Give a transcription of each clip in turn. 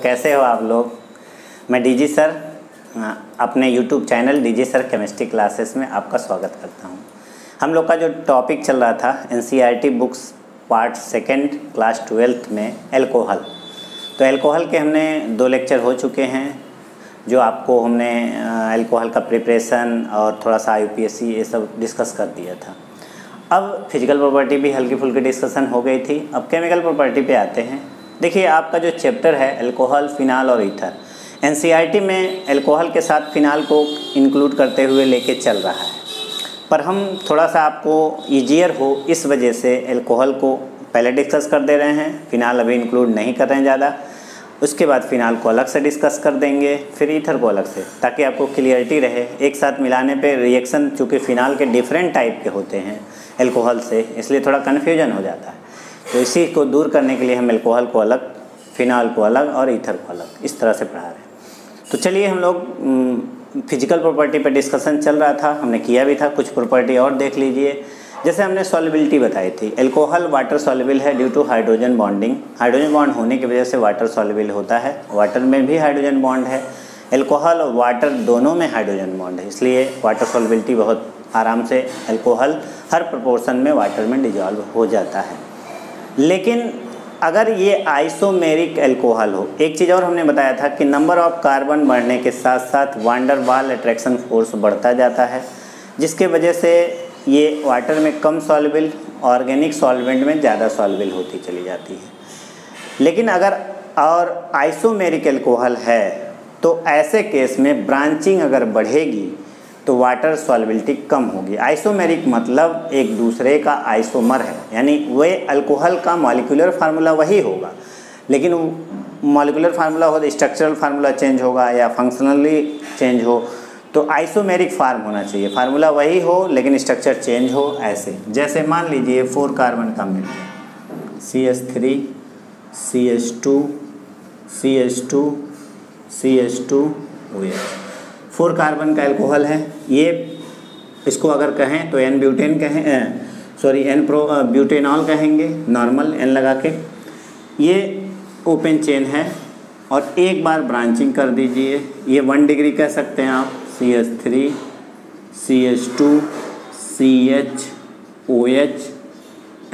कैसे हो आप लोग। मैं डीजी सर अपने YouTube channel DG sir chemistry classes में आपका स्वागत करता हूं। हम लोग का जो टॉपिक चल रहा था NCERT books part second class 12th में एल्कोहल। तो एल्कोहल के हमने 2 लेक्चर हो चुके हैं, जो आपको हमने एल्कोहल का प्रिपरेशन और थोड़ा सा यूपीएससी ये सब डिस्कस कर दिया था। अब फिजिकल प्रॉपर्टी भी हल्की फुल्की डिस्कशन हो गई थी। अब केमिकल प्रॉपर्टी पे आते हैं। देखिए, आपका जो चैप्टर है एल्कोहल, फिनाल और ईथर, एनसीईआरटी में एल्कोहल के साथ फिनाल को इंक्लूड करते हुए लेके चल रहा है, पर हम थोड़ा सा आपको ईजियर हो इस वजह से एल्कोहल को पहले डिस्कस कर दे रहे हैं, फिनाल अभी इंक्लूड नहीं कर रहे हैं ज़्यादा। उसके बाद फिनाल को अलग से डिस्कस कर देंगे, फिर ईथर को अलग से, ताकि आपको क्लियरिटी रहे। एक साथ मिलाने पे रिएक्शन, चूँकि फिनाल के डिफरेंट टाइप के होते हैं एल्कोहल से, इसलिए थोड़ा कन्फ्यूजन हो जाता है। तो इसी को दूर करने के लिए हम एल्कोहल को अलग, फिनाल को अलग और ईथर को अलग इस तरह से पढ़ा रहे हैं। तो चलिए, हम लोग फिजिकल प्रॉपर्टी पर डिस्कशन चल रहा था, हमने किया भी था। कुछ प्रॉपर्टी और देख लीजिए। जैसे हमने सॉल्युबिलिटी बताई थी, एल्कोहल वाटर सॉल्युबल है due to hydrogen bonding. Hydrogen bond होने की वजह से वाटर सॉल्युबल होता है। वाटर में भी हाइड्रोजन बॉन्ड है, एल्कोहल और वाटर दोनों में हाइड्रोजन बॉन्ड है, इसलिए वाटर सॉल्युबिलिटी बहुत आराम से एल्कोहल हर प्रोपोर्शन में वाटर में डिजॉल्व हो जाता है। लेकिन अगर ये आइसोमेरिक एल्कोहल हो, एक चीज़ और हमने बताया था कि नंबर ऑफ कार्बन बढ़ने के साथ साथ वान डेर वाल अट्रैक्शन फोर्स बढ़ता जाता है, जिसके वजह से ये वाटर में कम सॉल्युबल, ऑर्गेनिक सॉल्वेंट में ज़्यादा सॉल्युबल होती चली जाती है। लेकिन अगर और आइसोमेरिक एल्कोहल है तो ऐसे केस में ब्रांचिंग अगर बढ़ेगी तो वाटर सॉल्युबिलिटी कम होगी। आइसोमेरिक मतलब एक दूसरे का आइसोमर है, यानी वे अल्कोहल का मॉलिक्यूलर फार्मूला वही होगा, लेकिन मॉलिक्यूलर फार्मूला हो तो स्ट्रक्चरल फार्मूला चेंज होगा या फंक्शनली चेंज हो। तो आइसोमेरिक फार्म होना चाहिए, फार्मूला वही हो लेकिन स्ट्रक्चर चेंज हो। ऐसे जैसे मान लीजिए 4 कार्बन का मिल गया, CH3 CH2 CH2 CH2 OH, 4 carbon का एल्कोहल है। ये इसको अगर कहें तो N ब्यूटेन कहें, सॉरी N ब्यूटेनॉल कहेंगे, नॉर्मल N लगा के। ये ओपन चेन है और एक बार ब्रांचिंग कर दीजिए, ये 1 डिग्री कह सकते हैं आप। CH3 CH2 CH OH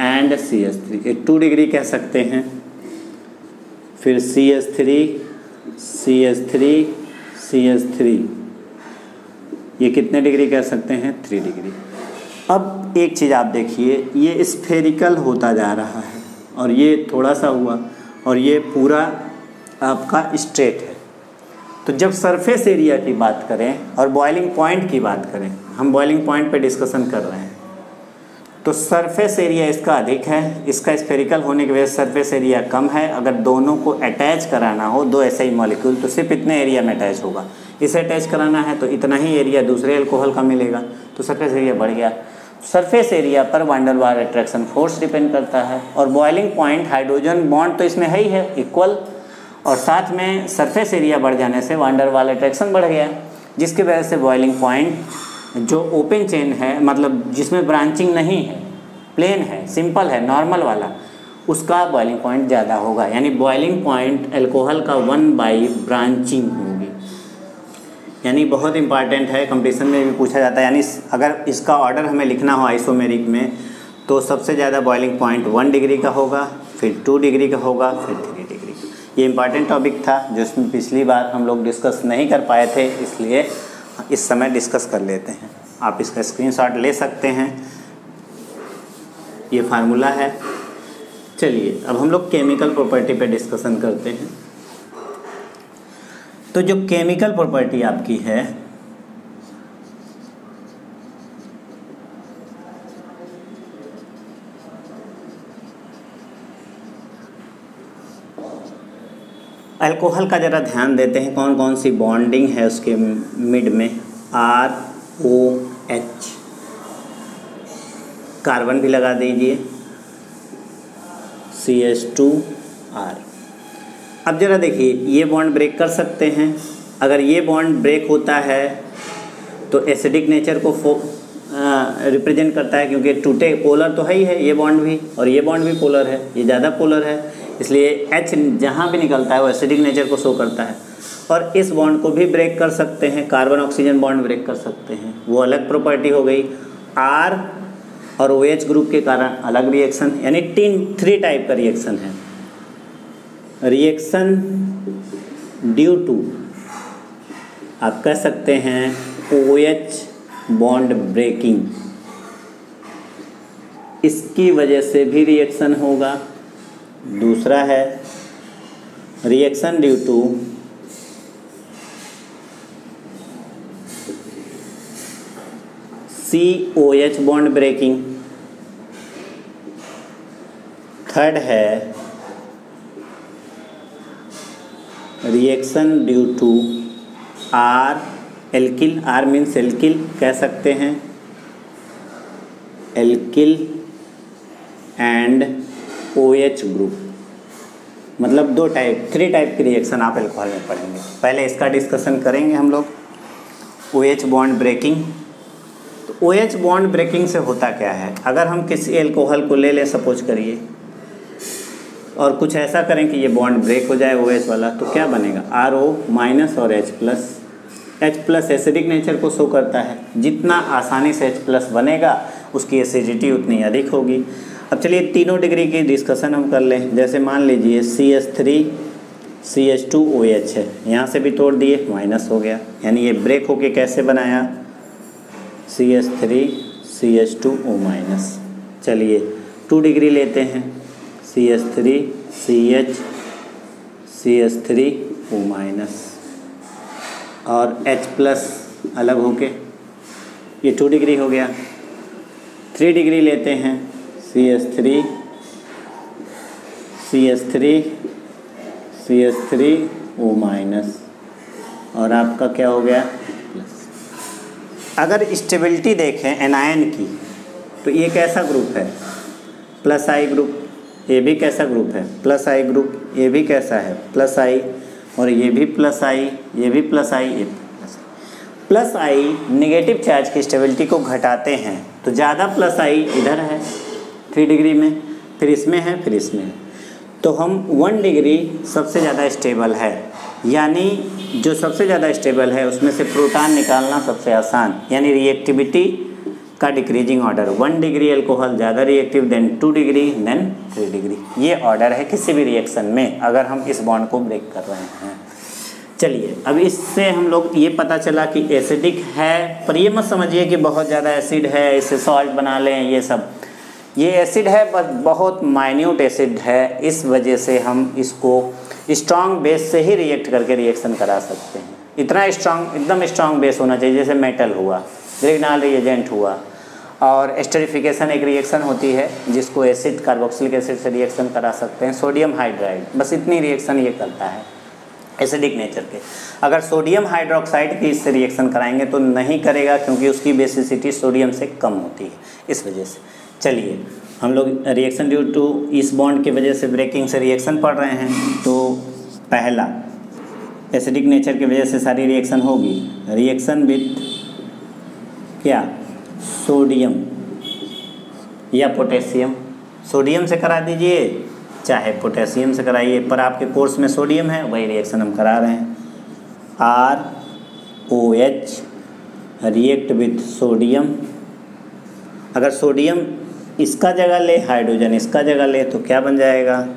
and CH3, ये 2 डिग्री कह सकते हैं। फिर CH3 CH3 CH3, ये कितने डिग्री कह सकते हैं? 3 डिग्री। अब एक चीज़ आप देखिए, ये स्फेरिकल होता जा रहा है और ये थोड़ा सा हुआ और ये पूरा आपका स्ट्रेट है। तो जब सरफेस एरिया की बात करें और बॉइलिंग पॉइंट की बात करें, हम बॉइलिंग पॉइंट पे डिस्कशन कर रहे हैं, तो सरफेस एरिया इसका अधिक है, इसका स्फेरिकल होने की वजह से सरफेस एरिया कम है। अगर दोनों को अटैच कराना हो, 2 ऐसे ही मॉलिक्यूल, तो सिर्फ इतने एरिया में अटैच होगा। इसे अटैच कराना है तो इतना ही एरिया दूसरे एल्कोहल का मिलेगा, तो सरफेस एरिया बढ़ गया। सरफेस एरिया पर van der Waals attraction force depend करता है, और बॉइलिंग पॉइंट हाइड्रोजन बॉन्ड तो इसमें है ही है इक्वल, और साथ में सरफेस एरिया बढ़ जाने से वान डेर वाल अट्रैक्शन बढ़ गया, जिसकी वजह से बॉइलिंग पॉइंट जो ओपन चेन है, मतलब जिसमें ब्रांचिंग नहीं है, प्लेन है, सिंपल है, नॉर्मल वाला, उसका बॉइलिंग पॉइंट ज़्यादा होगा। यानी बॉइलिंग पॉइंट एल्कोहल का 1/, ब्रांचिंग होगी। यानी बहुत इंपॉर्टेंट है, कंपटीशन में भी पूछा जाता है। यानी अगर इसका ऑर्डर हमें लिखना हो आइसोमेरिक में, तो सबसे ज़्यादा बॉइलिंग पॉइंट 1 डिग्री का होगा, फिर 2 डिग्री का होगा, फिर 3 डिग्री का। ये इंपॉर्टेंट टॉपिक था जो इसमें पिछली बार हम लोग डिस्कस नहीं कर पाए थे, इसलिए इस समय डिस्कस कर लेते हैं। आप इसका स्क्रीनशॉट ले सकते हैं, ये फार्मूला है। चलिए, अब हम लोग केमिकल प्रॉपर्टी पे डिस्कशन करते हैं। तो जो केमिकल प्रॉपर्टी आपकी है, अल्कोहल का ज़रा ध्यान देते हैं, कौन कौन सी बॉन्डिंग है उसके मिड में। ROH, कार्बन भी लगा दीजिए, CH2R। अब ज़रा देखिए, ये बॉन्ड ब्रेक कर सकते हैं। अगर ये बॉन्ड ब्रेक होता है तो एसिडिक नेचर को रिप्रेजेंट करता है, क्योंकि टूटे पोलर तो है ही है, ये बॉन्ड भी और ये बॉन्ड भी पोलर है, ये ज़्यादा पोलर है, इसलिए H जहाँ भी निकलता है वो एसिडिक नेचर को शो करता है। और इस बॉन्ड को भी ब्रेक कर सकते हैं, कार्बन ऑक्सीजन बॉन्ड ब्रेक कर सकते हैं, वो अलग प्रॉपर्टी हो गई। R और OH ग्रुप के कारण अलग रिएक्शन, यानी 3 टाइप का रिएक्शन है। रिएक्शन ड्यू टू आप कह सकते हैं OH बॉन्ड ब्रेकिंग, इसकी वजह से भी रिएक्शन होगा। दूसरा है reaction due to COH bond breaking. Third है reaction due to R alkyl, R means alkyl कह सकते हैं, एल्किल एंड OH ग्रुप, मतलब 3 टाइप की रिएक्शन आप एल्कोहल में पढ़ेंगे। पहले इसका डिस्कशन करेंगे हम लोग, OH बॉन्ड ब्रेकिंग। तो OH बॉन्ड ब्रेकिंग से होता क्या है, अगर हम किसी एल्कोहल को ले लें सपोज करिए और कुछ ऐसा करें कि ये बॉन्ड ब्रेक हो जाए OH वाला, तो क्या बनेगा RO माइनस और H प्लस एसिडिक नेचर को शो करता है। जितना आसानी से H प्लस बनेगा उसकी एसिडिटी उतनी अधिक होगी। अब चलिए तीनों डिग्री की डिस्कशन हम कर लें। जैसे मान लीजिए CH3 CH2OH है, यहाँ से भी तोड़ दिए माइनस हो गया, यानी ये ब्रेक होके कैसे बनाया CH3 CH2O माइनस। चलिए 2 डिग्री लेते हैं, CH3 CH CH3O माइनस और H प्लस अलग होके ये 2 डिग्री हो गया। 3 डिग्री लेते हैं, CH3 CH3O माइनस और आपका क्या हो गया प्लस। अगर स्टेबिलिटी देखें एनायन की तो ये कैसा ग्रुप है, प्लस आई ग्रुप। ये भी कैसा ग्रुप है, प्लस आई ग्रुप। ये भी कैसा है, प्लस आई, और ये भी प्लस आई, ये भी प्लस आई, ये प्लस आई नेगेटिव चार्ज की स्टेबिलिटी को घटाते हैं। तो ज़्यादा प्लस आई इधर है 3 डिग्री में, फिर इसमें है, फिर इसमें है। तो हम 1 डिग्री सबसे ज़्यादा स्टेबल है, यानी जो सबसे ज़्यादा स्टेबल है उसमें से प्रोटॉन निकालना सबसे आसान, यानी रिएक्टिविटी का डिक्रीजिंग ऑर्डर। 1 डिग्री एल्कोहल ज़्यादा reactive than 2 degree than 3 degree, ये ऑर्डर है किसी भी रिएक्शन में अगर हम इस बॉन्ड को ब्रेक कर रहे हैं। चलिए अब इससे हम लोग ये पता चला कि एसिडिक है, पर ये मत समझिए कि बहुत ज़्यादा एसिड है इससे सॉल्ट बना लें, ये सब ये एसिड है बस बहुत माइन्यूट एसिड है, इस वजह से हम इसको स्ट्रॉन्ग बेस से ही रिएक्ट करके रिएक्शन करा सकते हैं। इतना स्ट्रॉन्ग, एकदम स्ट्रॉन्ग बेस होना चाहिए, जैसे मेटल हुआ, ग्रिग्नाल रिएजेंट हुआ। और एस्टरिफिकेशन एक रिएक्शन होती है जिसको एसिड कार्बोक्सिलिक एसिड से रिएक्शन करा सकते हैं, सोडियम हाइड्राइड, बस इतनी रिएक्शन ये करता है एसिडिक नेचर के। अगर सोडियम हाइड्रोक्साइड की इससे रिएक्शन कराएंगे तो नहीं करेगा, क्योंकि उसकी बेसिसिटी सोडियम से कम होती है, इस वजह से। चलिए हम लोग रिएक्शन ड्यू टू इस बॉन्ड की वजह से ब्रेकिंग से रिएक्शन पढ़ रहे हैं। तो पहला एसिडिक नेचर की वजह से सारी रिएक्शन होगी, रिएक्शन विथ क्या, सोडियम या पोटेशियम। सोडियम से करा दीजिए चाहे पोटेशियम से कराइए, पर आपके कोर्स में सोडियम है, वही रिएक्शन हम करा रहे हैं। ROH react with sodium. अगर सोडियम इसका जगह ले, हाइड्रोजन इसका जगह ले, तो क्या बन जाएगा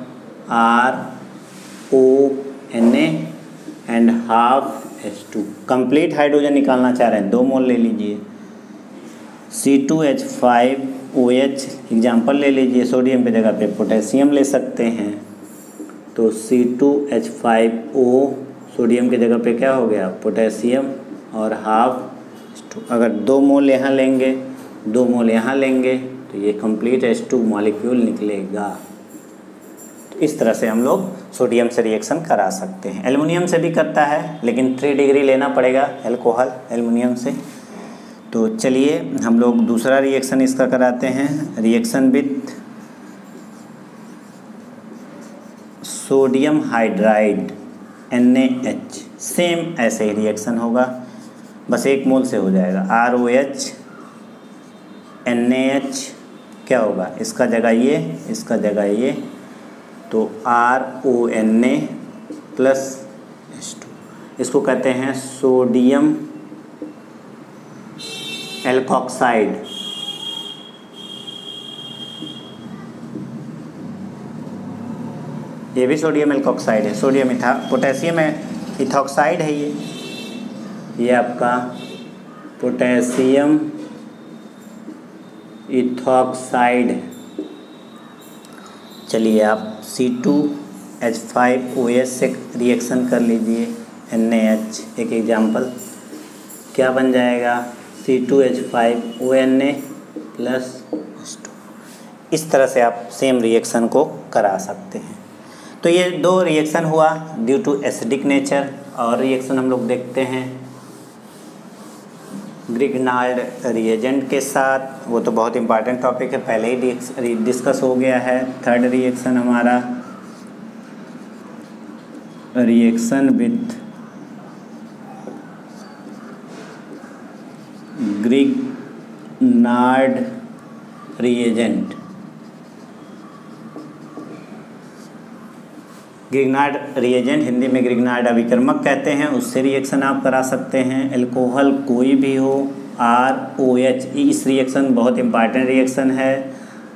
RONA and half H2। Complete hydrogen निकालना चाह रहे हैं, 2 मोल ले लीजिए। C2H5OH एग्जाम्पल ले लीजिए, सोडियम की जगह पे पोटेशियम ले सकते हैं, तो C2H5O सोडियम की जगह पे क्या हो गया पोटेशियम और हाफ H2। अगर 2 मोल यहाँ लेंगे, 2 मोल यहाँ लेंगे, तो ये कंप्लीट H2 मॉलिक्यूल निकलेगा। तो इस तरह से हम लोग सोडियम से रिएक्शन करा सकते हैं। एल्युमिनियम से भी करता है, लेकिन 3 डिग्री लेना पड़ेगा एल्कोहल एल्युमिनियम से। तो चलिए हम लोग दूसरा रिएक्शन इसका कराते हैं, reaction with sodium hydride NaH। Same ऐसे ही रिएक्शन होगा, बस 1 मोल से हो जाएगा। ROH NaH क्या होगा, इसका जगह ये, इसका जगह ये, तो RONA प्लस H2, इसको कहते हैं सोडियम एल्कोक्साइड। ये भी सोडियम एल्कोक्साइड है, सोडियम पोटेशियम इथॉक्साइड है ये आपका पोटेशियम इथॉक्साइड है। चलिए आप C2H5OH से रिएक्शन कर लीजिए, NaH एक एग्जाम्पल, क्या बन जाएगा C2H5ONA प्लस H2। इस तरह से आप सेम रिएक्शन को करा सकते हैं। तो ये दो रिएक्शन हुआ ड्यू टू एसिडिक नेचर, और रिएक्शन हम लोग देखते हैं ग्रिग्नाल्ड रिएजेंट के साथ। वो तो बहुत इंपॉर्टेंट टॉपिक है, पहले ही डिस्कस हो गया है। थर्ड रिएक्शन हमारा reaction with Grignard reagent. Grignard reagent Hindi में ग्रिग्नाल्ड अभिकर्मक कहते हैं, उससे रिएक्शन आप करा सकते हैं। अल्कोहल कोई भी हो, ROH, इस रिएक्शन बहुत इंपॉर्टेंट रिएक्शन है।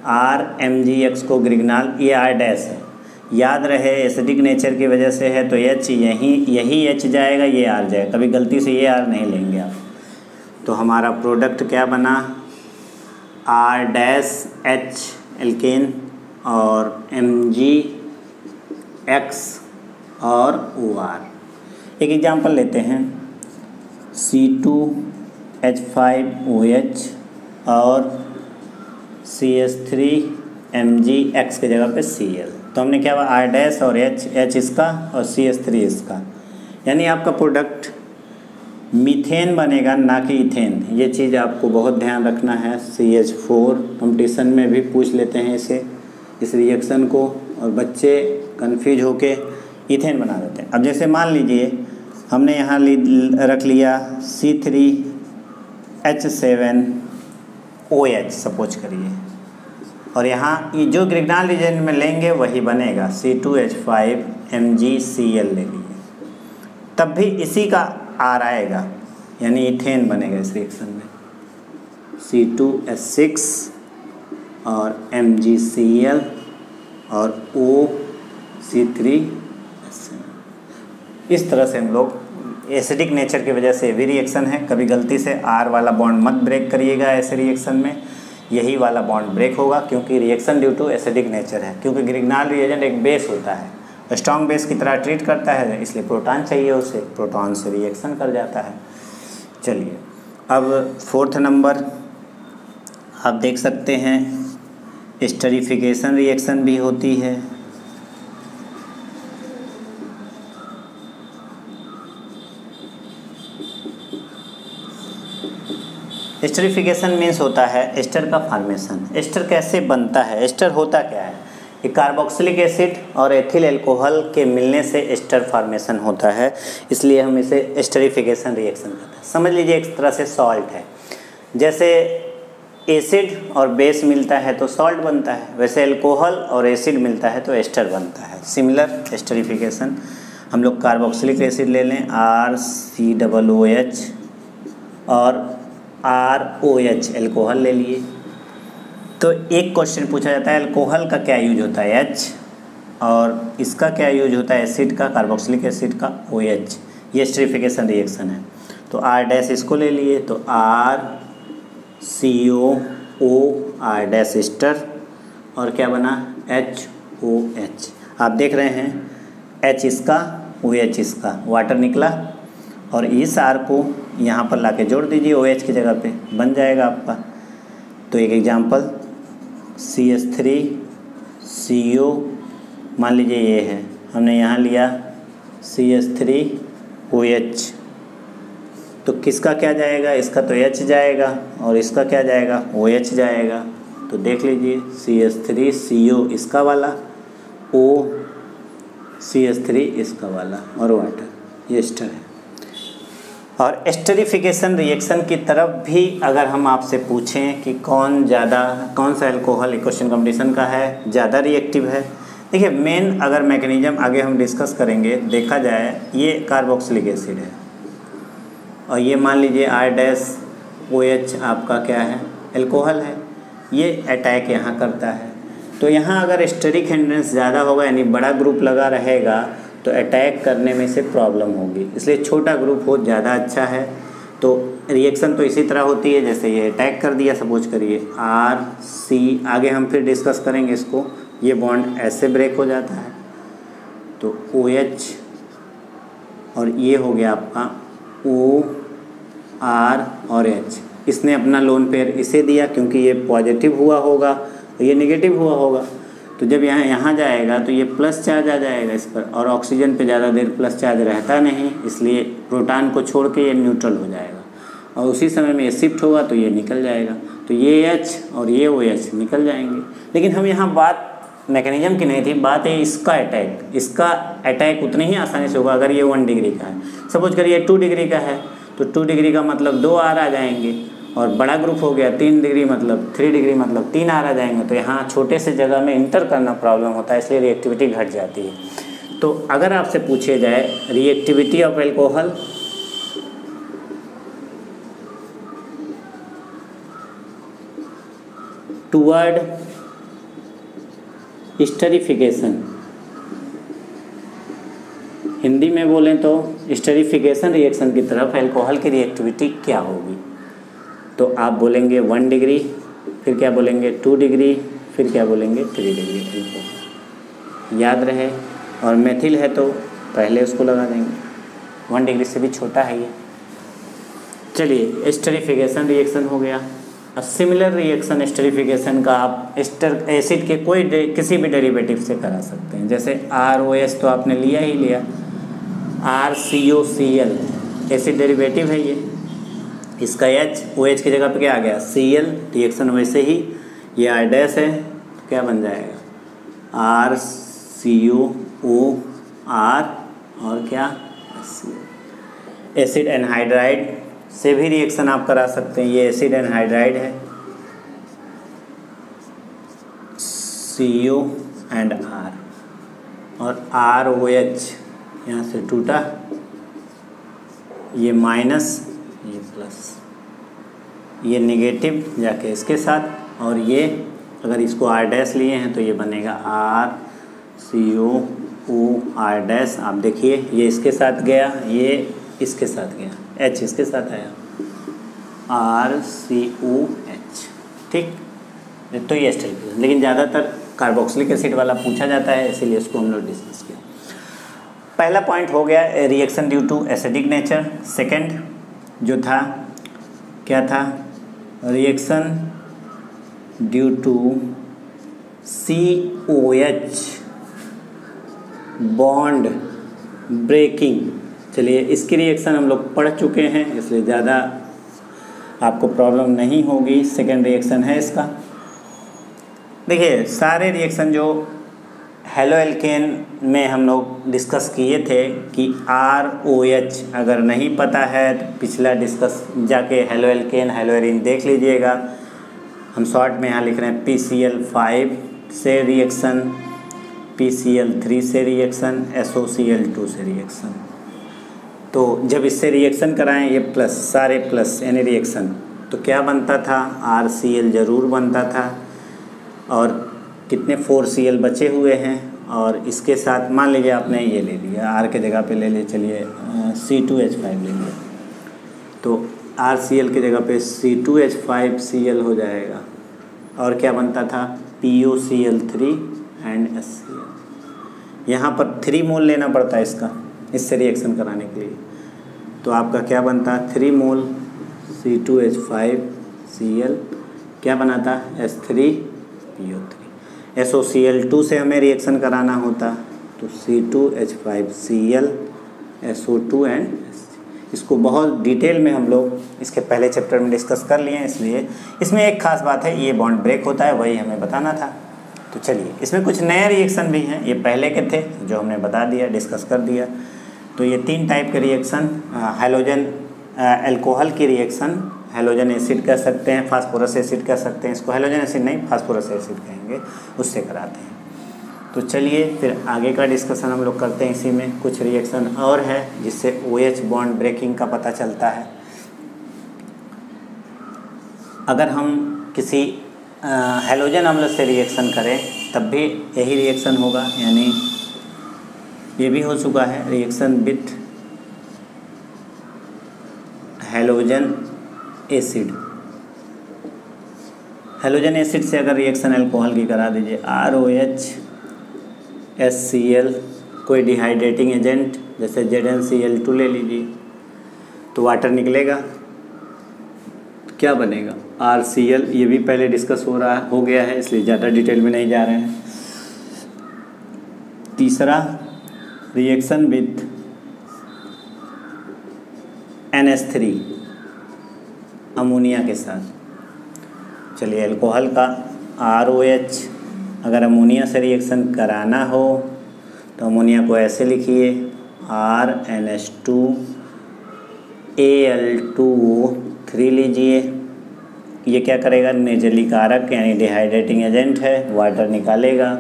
RMgX को ग्रिग्नाल, ये R डैश है, याद रहे एसिडिक नेचर की वजह से है तो H यही H जाएगा, ये R जाएगा, कभी गलती से ये R नहीं लेंगे आप। तो हमारा प्रोडक्ट क्या बना, R डैश H एल्केन और MgX और OR। एक एग्जांपल लेते हैं, C2H5OH और CH3MgX की जगह पे Cl। तो हमने क्या हुआ, R डैश और H इसका और CH3 इसका, यानी आपका प्रोडक्ट मीथेन बनेगा, ना कि इथेन। ये चीज़ आपको बहुत ध्यान रखना है। CH4 कंपटीशन में भी पूछ लेते हैं इस रिएक्शन को, और बच्चे कंफ्यूज होके इथेन बना देते हैं। अब जैसे मान लीजिए हमने यहाँ रख लिया C3H7OH सपोज करिए, और यहाँ ये जो ग्रिग्नाल रिएजेंट में लेंगे वही बनेगा, C2H5MgCl ले लीजिए, तब भी इसी का R आएगा, यानी इथेन बनेगा इस रिएक्शन में। C2H6 और MgCl और OC3H7। इस तरह से हम लोग, एसिडिक नेचर की वजह से भी रिएक्शन है, कभी गलती से R वाला बॉन्ड मत ब्रेक करिएगा ऐसे रिएक्शन में, यही वाला बॉन्ड ब्रेक होगा क्योंकि reaction due to acidic nature है। क्योंकि ग्रिग्नाल रिएजेंट एक बेस होता है, स्ट्रॉन्ग बेस की तरह ट्रीट करता है, इसलिए प्रोटॉन चाहिए उसे, प्रोटॉन से रिएक्शन कर जाता है। चलिए अब फोर्थ नंबर आप देख सकते हैं, एस्टरिफिकेशन रिएक्शन भी होती है। एस्टरिफिकेशन मीन्स होता है एस्टर का फॉर्मेशन। एस्टर कैसे बनता है, एस्टर होता क्या है, ये कार्बोक्सिलिक एसिड और एथिल अल्कोहल के मिलने से एस्टर फॉर्मेशन होता है, इसलिए हम इसे एस्टरिफिकेशन रिएक्शन कहते हैं। समझ लीजिए एक तरह से सॉल्ट है, जैसे एसिड और बेस मिलता है तो सॉल्ट बनता है, वैसे अल्कोहल और एसिड मिलता है तो एस्टर बनता है। सिमिलर एस्टरिफिकेशन, हम लोग कार्बोक्सिलिक एसिड ले लें RCOOH और ROH अल्कोहल ले लिए, तो एक क्वेश्चन पूछा जाता है अल्कोहल का क्या यूज होता है H, और इसका क्या यूज होता है एसिड का, कार्बोक्सिलिक एसिड का OH। ये एस्टरिफिकेशन रिएक्शन है। तो R डैश इसको ले लिए तो RCOO R डैश एस्टर, और क्या बना HOH। आप देख रहे हैं H इसका OH इसका, वाटर निकला, और इस R को यहाँ पर लाके जोड़ दीजिए OH की जगह पे, बन जाएगा आपका। तो एक एग्जांपल CH3CO, मान लीजिए ये है, हमने यहाँ लिया CH3OH, तो किसका क्या जाएगा, इसका तो H जाएगा और इसका क्या जाएगा, OH जाएगा। तो देख लीजिए CH3CO इसका वाला, CH3 इसका वाला, और वाटर, ये एस्टर है। और एस्टरिफिकेशन रिएक्शन की तरफ भी अगर हम आपसे पूछें कि कौन सा अल्कोहल क्वेश्चन कंपटीशन का है, ज़्यादा रिएक्टिव है, देखिए मेन अगर मैकेनिज्म आगे हम डिस्कस करेंगे, देखा जाए ये कार्बोक्सिलिक एसिड है और ये मान लीजिए R-OH आपका क्या है, एल्कोहल है, ये अटैक यहाँ करता है। तो यहाँ अगर स्टेरिक हिंड्रेंस ज़्यादा होगा यानी बड़ा ग्रुप लगा रहेगा तो अटैक करने में से प्रॉब्लम होगी, इसलिए छोटा ग्रुप हो ज़्यादा अच्छा है। तो रिएक्शन तो इसी तरह होती है जैसे ये अटैक कर दिया, सपोज करिए RC, आगे हम फिर डिस्कस करेंगे इसको, ये बॉन्ड ऐसे ब्रेक हो जाता है तो OH और ये हो गया आपका O R और H, इसने अपना लोन पेयर इसे दिया क्योंकि ये पॉजिटिव हुआ होगा और ये नेगेटिव हुआ होगा, तो जब यहाँ जाएगा तो ये प्लस चार्ज आ जाएगा इस पर, और ऑक्सीजन पे ज़्यादा देर प्लस चार्ज रहता नहीं, इसलिए प्रोटॉन को छोड़ के ये न्यूट्रल हो जाएगा और उसी समय में ये शिफ्ट होगा तो ये निकल जाएगा, तो ये H और ये OH निकल जाएंगे। लेकिन हम यहाँ बात मैकेनिज्म की नहीं थी, बात है इसका अटैक उतने ही आसानी से होगा अगर ये 1 डिग्री का है। सपोज करिए 2 डिग्री का है तो 2 डिग्री का मतलब 2 R आ जाएंगे, और बड़ा ग्रुप हो गया 3 डिग्री मतलब 3 डिग्री मतलब 3 R आ जाएंगे, तो यहाँ छोटे से जगह में इंटर करना प्रॉब्लम होता है, इसलिए रिएक्टिविटी घट जाती है। तो अगर आपसे पूछे जाए reactivity of alcohol, toward esterification, Hindi में बोलें तो स्टेरिफिकेशन रिएक्शन की तरफ एल्कोहल की रिएक्टिविटी क्या होगी, तो आप बोलेंगे 1 डिग्री, फिर क्या बोलेंगे 2 डिग्री, फिर क्या बोलेंगे 3 डिग्री एल्कोहल, याद रहे। और मेथिल है तो पहले उसको लगा देंगे, 1 डिग्री से भी छोटा है ये। चलिए स्टेरिफिकेशन रिएक्शन हो गया। अब सिमिलर रिएक्शन स्टेरिफिकेशन का आप एसिड के किसी भी डेरिवेटिव से करा सकते हैं, जैसे ROS तो आपने लिया, RCOCl एसिड डेरिवेटिव है ये, इसका OH की जगह पे क्या आ गया Cl, रिएक्शन वैसे ही ये R' है तो क्या बन जाएगा RCOOR और क्या एसिड एनहाइड्राइड से भी रिएक्शन आप करा सकते हैं, ये एसिड एनहाइड्राइड है CO and R, और ROH यहाँ से टूटा, ये माइनस ये प्लस, ये नेगेटिव जाके इसके साथ, और ये अगर इसको R' लिए हैं तो ये बनेगा RCOOR'। आप देखिए ये इसके साथ गया, ये इसके साथ गया, H इसके साथ आया RCOH, ठीक। तो ये स्टेरिफिकेशन, लेकिन ज़्यादातर कार्बोक्सिलिक एसिड वाला पूछा जाता है इसीलिए इसको हम लोग डिस्कस किया। पहला पॉइंट हो गया reaction due to acidic nature. Second जो था क्या था, reaction due to COH bond breaking. चलिए इसकी रिएक्शन हम लोग पढ़ चुके हैं इसलिए ज़्यादा आपको प्रॉब्लम नहीं होगी। सेकेंड रिएक्शन है इसका, देखिए सारे रिएक्शन जो हेलो एल्केन में हम लोग डिस्कस किए थे कि ROH अगर नहीं पता है तो पिछला डिस्कस जाके हेलो एल्केन हेलो एरीन देख लीजिएगा। हम शॉर्ट में यहाँ लिख रहे हैं PCl5 से रिएक्शन, PCl3 से रिएक्शन, SOCl2 से रिएक्शन। तो जब इससे रिएक्शन कराएं ये प्लस, सारे प्लस यानी रिएक्शन, तो क्या बनता था RCl ज़रूर बनता था, और कितने 4Cl बचे हुए हैं, और इसके साथ मान लीजिए आपने ये ले लिया R के जगह पे ले लिए, चलिए C2H5 ले लिया, तो RCl की जगह पे C2H5Cl हो जाएगा, और क्या बनता था POCl3 एंड HCl। यहाँ पर 3 मोल लेना पड़ता है इसका, इससे रिएक्शन कराने के लिए, तो आपका क्या बनता है 3 मोल C2H5Cl क्या बनाता S3PO3। SOCl2 से हमें रिएक्शन कराना होता तो C2H5Cl SO2 एंड इसको बहुत डिटेल में हम लोग इसके पहले चैप्टर में डिस्कस कर लिए हैं, इसलिए इसमें एक खास बात है ये बॉन्ड ब्रेक होता है, वही हमें बताना था। तो चलिए इसमें कुछ नए रिएक्शन भी हैं, ये पहले के थे जो हमने बता दिया, डिस्कस कर दिया। तो ये 3 टाइप के रिएक्शन, हैलोजन एल्कोहल की रिएक्शन, हैलोजन एसिड कह सकते हैं, फास्फोरस एसिड कह सकते हैं, इसको हैलोजन एसिड नहीं फास्फोरस एसिड कहेंगे, उससे कराते हैं। तो चलिए फिर आगे का डिस्कशन हम लोग करते हैं। इसी में कुछ रिएक्शन और है जिससे OH बॉन्ड ब्रेकिंग का पता चलता है। अगर हम किसी हैलोजन अम्ल से रिएक्शन करें तब भी यही रिएक्शन होगा, यानी ये भी हो चुका है reaction with halogen acid. Halogen acid से अगर रिएक्शन अल्कोहल की करा दीजिए, ROH HCl, कोई डिहाइड्रेटिंग एजेंट जैसे ZnCl2 ले लीजिए, तो वाटर निकलेगा। तो क्या बनेगा? RCl। ये भी पहले डिस्कस हो गया है, इसलिए ज़्यादा डिटेल में नहीं जा रहे हैं। तीसरा रिएक्शन विथ NH3 अमोनिया के साथ। चलिए अल्कोहल का ROH अगर अमोनिया से रिएक्शन कराना हो तो अमोनिया को ऐसे लिखिए, RNH2Al2O3 लीजिए। ये क्या करेगा? निर्जलीकारक यानी डिहाइड्रेटिंग एजेंट है, वाटर निकालेगा।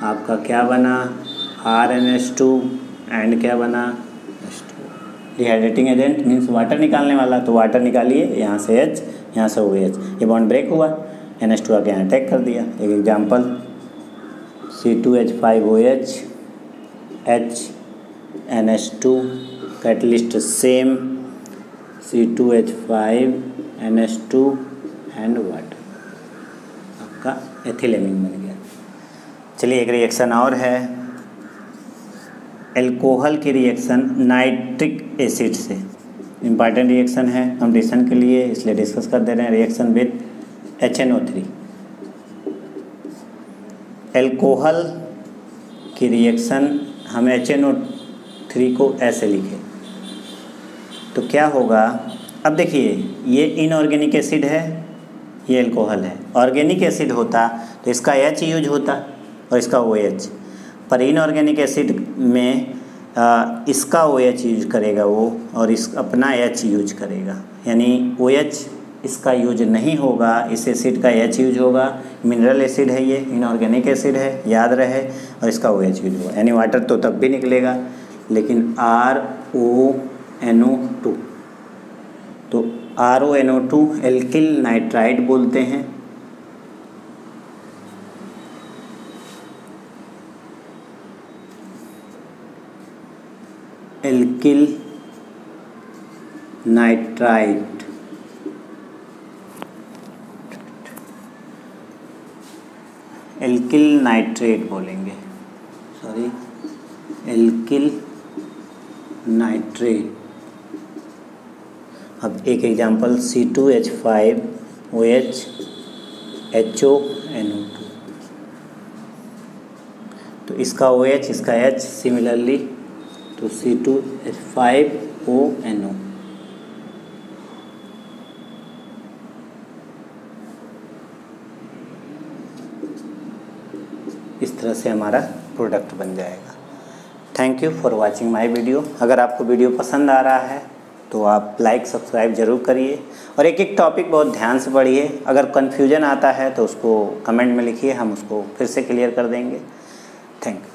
आपका क्या बना? RNH2 एंड क्या बना? डिहाइड्रेटिंग एजेंट मीन्स वाटर निकालने वाला, तो वाटर निकालिए, यहाँ से H, यहाँ से OH, ये बॉन्ड ब्रेक हुआ, NH2 आके यहाँ अटैक कर दिया। एक example C2H5OH H NH2 catalyst same C2H5NH2 and water, आपका एथिलेमिन बन गया। चलिए एक रिएक्शन और है, अल्कोहल की रिएक्शन नाइट्रिक एसिड से। इम्पॉर्टेंट रिएक्शन है कंपटीशन के लिए, इसलिए डिस्कस कर दे रहे हैं। Reaction with HNO3। अल्कोहल की रिएक्शन हम HNO3 को ऐसे लिखें तो क्या होगा? अब देखिए ये इनऑर्गेनिक एसिड है, ये अल्कोहल है। ऑर्गेनिक एसिड होता तो इसका H यूज होता और इसका OH, पर इनऑर्गेनिक एसिड में इसका OH यूज करेगा वो, और इस अपना H यूज करेगा, यानी OH इसका यूज नहीं होगा, इस एसिड का H यूज होगा। मिनरल एसिड है ये, इनऑर्गेनिक एसिड है, याद रहे, और इसका OH यूज होगा, यानी वाटर तो तब भी निकलेगा, लेकिन RONO2, तो RONO2 एल्किल नाइट्राइड बोलते हैं। एल्किल नाइट्राइड, एल्किल नाइट्रेट बोलेंगे, सॉरी एल्किल नाइट्रेट। अब एक एग्जांपल C2H5OH HONO2, तो इसका OH इसका H सिमिलरली, तो C2H5ONO। इस तरह से हमारा प्रोडक्ट बन जाएगा। Thank you for watching my video. अगर आपको वीडियो पसंद आ रहा है तो आप लाइक सब्सक्राइब ज़रूर करिए, और एक एक टॉपिक बहुत ध्यान से पढ़िए। अगर कन्फ्यूजन आता है तो उसको कमेंट में लिखिए, हम उसको फिर से क्लियर कर देंगे। Thank you.